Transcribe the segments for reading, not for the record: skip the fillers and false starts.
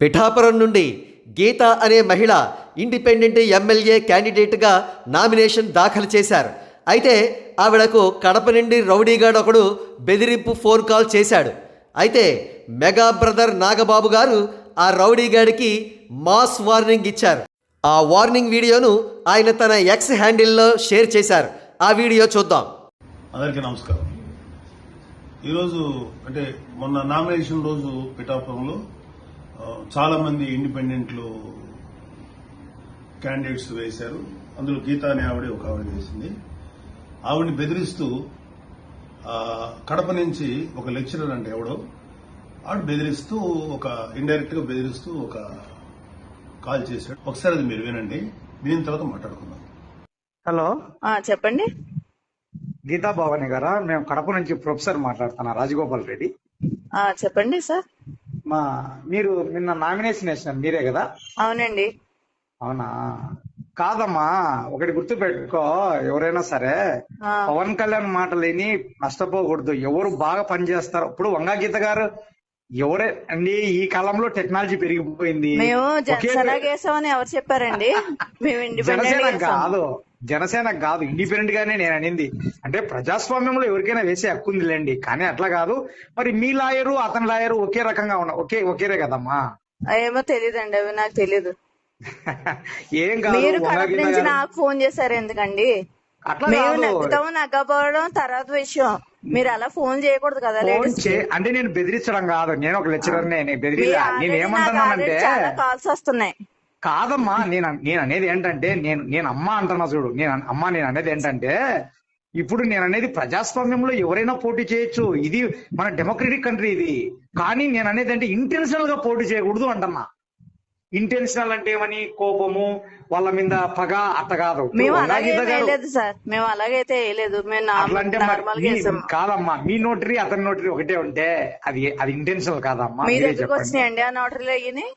పిఠాపురం నుండి గీత అనే మహిళ ఇండిపెండెంట్ ఎమ్మెల్యే క్యాండిడేట్గా నామినేషన్ దాఖలు చేశారు. అయితే ఆవిడకు కడప నుండి రౌడీగాడు ఒకడు బెదిరింపు ఫోన్ కాల్ చేశాడు. అయితే మెగా బ్రదర్ నాగబాబు గారు ఆ రౌడీగాడికి మాస్ వార్నింగ్ ఇచ్చారు. ఆ వార్నింగ్ వీడియోను ఆయన తన ఎక్స్ హ్యాండిల్లో షేర్ చేశారు. ఆ వీడియో చూద్దాం. అందరికీ నమస్కారం. ఈరోజు అంటే మొన్న నామినేషన్ రోజు పిఠాపురంలో చాలా మంది ఇండిపెండెంట్లు క్యాండిడేట్స్ వేశారు. అందులో గీత అనే ఒక ఆవిడ వేసింది. ఆవిడని బెదిరిస్తూ కడప నుంచి ఒక లెక్చరర్ అంటే ఎవడో ఆవిడ బెదిరిస్తూ ఇండైరెక్ట్ గా బెదిరిస్తూ ఒక కాల్ చేశాడు. ఒకసారి అది మీరు వినండి, దీని తర్వాత మాట్లాడుకుందాం. హలో, చెప్పండి. గీతా భవాని గారా? మేము కడప నుంచి ప్రొఫెసర్ మాట్లాడుతున్నా, రాజగోపాల్ రెడ్డి. చెప్పండి సార్. మీరు నిన్న నామినేషన్ వేసినారు, మీరే కదా? అవునండి. అవునా? కాదమ్మా, ఒకటి గుర్తు పెట్టుకో, ఎవరైనా సరే పవన్ కళ్యాణ్ మాటలు విని నష్టపోకూడదు. ఎవరు బాగా పనిచేస్తారు. ఇప్పుడు వంగా గీత గారు ఎవరే అండి? ఈ కాలంలో టెక్నాలజీ పెరిగిపోయింది. మేము జనసేన వేసామని ఎవరు చెప్పారండి? జనసేన కాదు, ఇండిపెండెంట్ గానే నేను అనింది. అంటే ప్రజాస్వామ్యంలో ఎవరికైనా వేసే హక్కు ఉందిలేండి, కానీ అట్లా కాదు. మరి మీ లాయరు అతని లాయరు ఒకే రకంగా ఒకేరే కదమ్మా? ఏమో తెలియదండి, అవి నాకు తెలీదు. ఏం కాదు. మీరు కడప నుంచి నాకు ఫోన్ చేశారు ఎందుకండి? మేము నగ్గుతాము నగ్గపోవడం తర్వాత విషయం. మీరు అలా ఫోన్ చేయకూడదు కదా. అంటే నేను బెదిరించడం కాదు, నేను ఒక లెక్చరర్. నేను ఏమంటున్నానంటే కాల్స్ వస్తున్నాయి. కాదమ్మా, నేను అనేది ఏంటంటే నేను అమ్మ అంటున్నా చూడు. నేను అనేది ఏంటంటే, ఇప్పుడు నేను అనేది ప్రజాస్వామ్యంలో ఎవరైనా పోటీ చేయొచ్చు. ఇది మన డెమోక్రటిక్ కంట్రీ ఇది. కానీ నేను అనేది అంటే ఇంటెన్షనల్ గా పోటీ చేయకూడదు అంటున్నా. ఇంటెన్షనల్ అంటే ఏమని? కోపము, వాళ్ళ మీద పగ, అట్ట కాదు. మేము అలాగైతే సార్, మేము అలాగైతే వేయలేదు. కాదమ్మా, మీ నోటరీ అతని నోటరీ ఒకటే ఉంటే అది ఇంటెన్షనల్ కాదమ్మా. మీ దగ్గరకు వచ్చినాయండి ఆ నోటరీలో అయ్యి?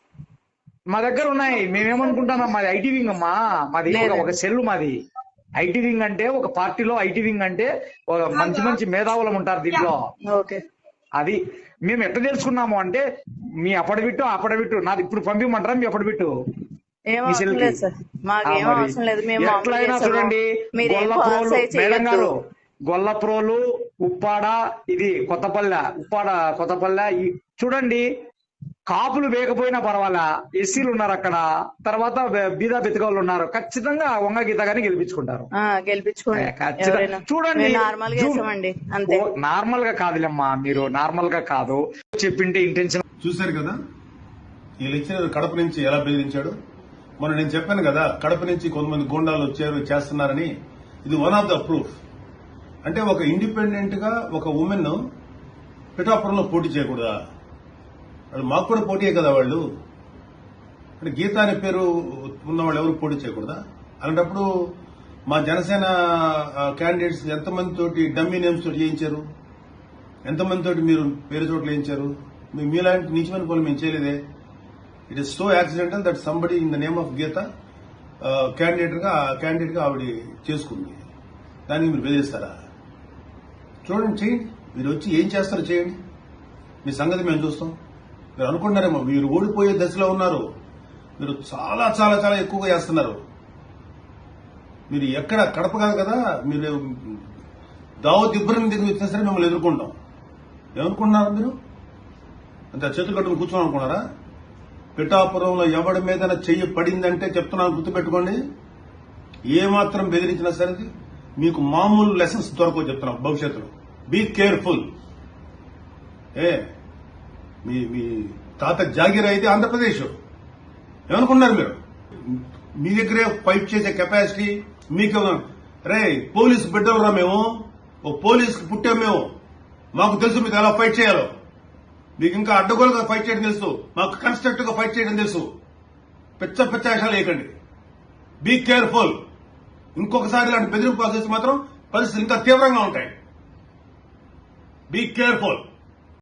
మా దగ్గర ఉన్నాయి. మేమేమనుకుంటామా, మాది ఐటీ వింగ్ అమ్మా. మాది ఒక సెల్. మాది ఐటీ వింగ్ అంటే ఒక పార్టీలో ఐటీ వింగ్ అంటే మంచి మేధావులం ఉంటారు దీంట్లో. అది మేము ఎట్లా తెలుసుకున్నాము అంటే, మీ అప్పడబిట్టు నాది ఇప్పుడు పంపిమంటారా? మీ అప్పడబిట్టు ఎట్లయినా చూడండి. గొల్లప్రోలు, ఉప్పాడ, ఇది కొత్తపల్లె చూడండి. కాపులు వేయకపోయినా పర్వాలా, ఎస్సీలు ఉన్నారు అక్కడ. తర్వాత బీదా బెతకవాళ్ళు ఉన్నారు. ఖచ్చితంగా వంగ గీత గారిని గెలిపించుకుంటారు. చూడండి, నార్మల్ గా కాదులేమ్మా, మీరు నార్మల్ గా కాదు చెప్పింటే ఇంటెన్షన్. చూశారు కదా ఈ లెక్చరర్ కడప నుంచి ఎలా బెదిరించాడు. మొన్న నేను చెప్పాను కదా, కడప నుంచి కొంతమంది గూండాలు వచ్చారు చేస్తున్నారని. ఇది వన్ ఆఫ్ ద ప్రూఫ్. అంటే ఒక ఇండిపెండెంట్ గా ఒక ఉమెన్ పిఠాపురంలో పోటీ చేయకూడదా? వాళ్ళు మాకు కూడా పోటీయే కదా వాళ్ళు. అంటే గీత అనే పేరు ఉన్నవాళ్ళు ఎవరు పోటీ చేయకూడదా? అలాంటప్పుడు మా జనసేన క్యాండిడేట్స్ ఎంతమంది తోటి డమ్మీ నేమ్స్ తోటి చేయించారు, ఎంతమంది తోటి మీరు పేరు చోట్ల వేయించారు? మీలాంటి నీచమైన పనులు మేము చేయలేదే. It is so accidental that somebody in the name of Geeta candidate గా ఆవిడ చేసుకుంది. దానికి మీరు బెదిరిస్తారా? చూడండి, చేయండి. మీరు వచ్చి ఏం చేస్తారో చేయండి. మీ సంగతి మేము చూస్తాం. మీరు అనుకుంటున్నారేమో మీరు ఓడిపోయే దశలో ఉన్నారు. మీరు చాలా చాలా చాలా ఎక్కువగా చేస్తున్నారు. మీరు ఎక్కడ కడప కాదు కదా, మీరు దావత్ ఇబ్బంది దగ్గర వచ్చినా సరే మిమ్మల్ని ఎదుర్కొంటాం. ఏమనుకుంటున్నారు మీరు? అంత చేతులు కట్టుకుని కూర్చోని అనుకున్నారా? పిఠాపురంలో ఎవడి మీద చెయ్యి పడిందంటే చెప్తున్నాను, గుర్తుపెట్టుకోండి. ఏమాత్రం బెదిరించినా సరే మీకు మామూలు లెసన్స్ దొరకవు చెప్తున్నాం భవిష్యత్తులో. Be careful. మీ తాత జాగీర్ అయితే ఆంధ్రప్రదేశ్. ఏమనుకున్నారు మీరు? మీ దగ్గరే ఫైట్ చేసే కెపాసిటీ మీకు. రే, పోలీసు బిడ్డలురా మేము, ఓ పోలీసుకి పుట్టాం మేము. మాకు తెలుసు మీకు ఎలా ఫైట్ చేయాలో. మీకు ఇంకా అడ్డగోలుగా ఫైట్ చేయడం తెలుసు, మాకు కన్స్ట్రక్టివ్ గా ఫైట్ చేయడం తెలుసు. పెచ్చ వేషాలు వేయకండి. Be careful. ఇంకొకసారి ఇలాంటి బెదిరింపు చేసి మాత్రం పరిస్థితులు ఇంకా తీవ్రంగా ఉంటాయి. Be careful.